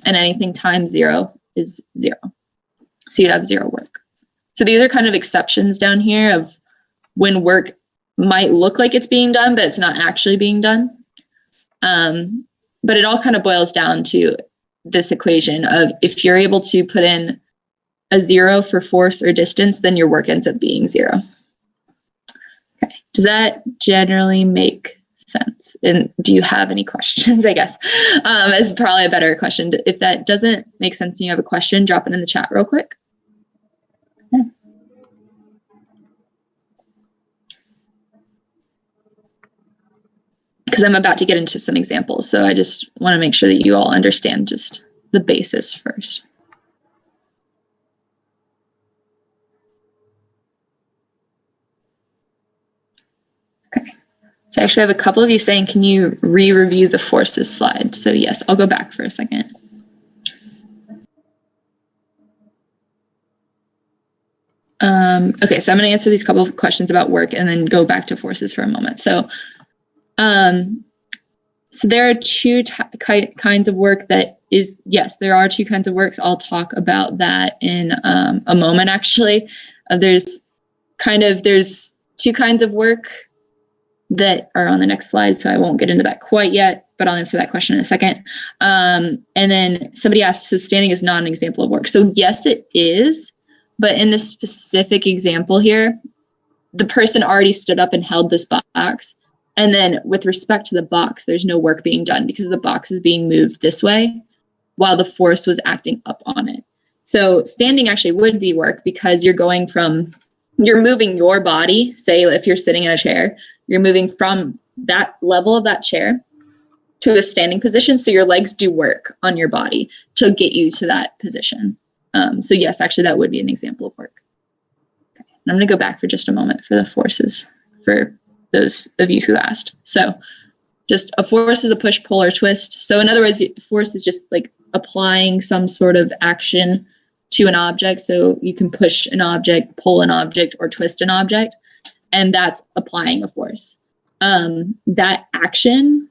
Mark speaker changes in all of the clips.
Speaker 1: and anything times 0 is 0. So you'd have 0 work. So these are kind of exceptions down here of when work might look like it's being done, but it's not actually being done. But it all kind of boils down to this equation of if you're able to put in a 0 for force or distance, then your work ends up being 0. Okay, does that generally make sense? And do you have any questions, I guess? Is probably a better question. If that doesn't make sense and you have a question, drop it in the chat real quick. Okay. Because I'm about to get into some examples, so I just want to make sure that you all understand just the basis first. Okay, so I actually have a couple of you saying, can you re-review the forces slide? So yes, I'll go back for a second. Okay, so I'm going to answer these couple of questions about work and then go back to forces for a moment. So there are two kinds of work that is, yes, there are two kinds of works. I'll talk about that in a moment, actually. There's two kinds of work that are on the next slide, so I won't get into that quite yet, but I'll answer that question in a second. And then somebody asked, so standing is not an example of work. So yes, it is, but in this specific example here, the person already stood up and held this box. And then with respect to the box, there's no work being done because the box is being moved this way while the force was acting up on it. So standing actually would be work because you're moving your body. Say if you're sitting in a chair, you're moving from that level of that chair to a standing position. So your legs do work on your body to get you to that position. So yes, actually that would be an example of work. Okay. And I'm going to go back for just a moment for the forces for those of you who asked. So just a force is a push, pull, or twist. So in other words, force is just like applying some sort of action to an object. So you can push an object, pull an object, or twist an object, and that's applying a force. That action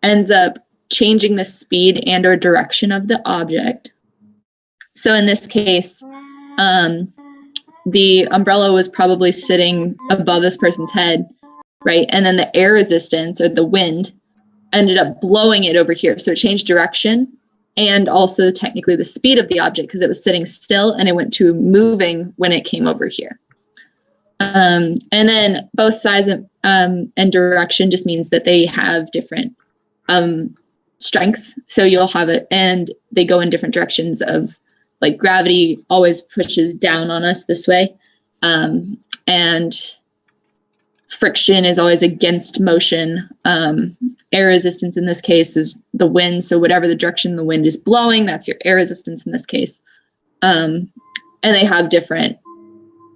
Speaker 1: ends up changing the speed and or direction of the object. So in this case, the umbrella was probably sitting above this person's head, right? And then the air resistance or the wind ended up blowing it over here. So it changed direction and also technically the speed of the object because it was sitting still and it went to moving when it came over here. And then both size and direction just means that they have different strengths. So you'll have it and they go in different directions of like gravity always pushes down on us this way. And friction is always against motion. Air resistance in this case is the wind. So whatever the direction the wind is blowing, that's your air resistance in this case. And they have different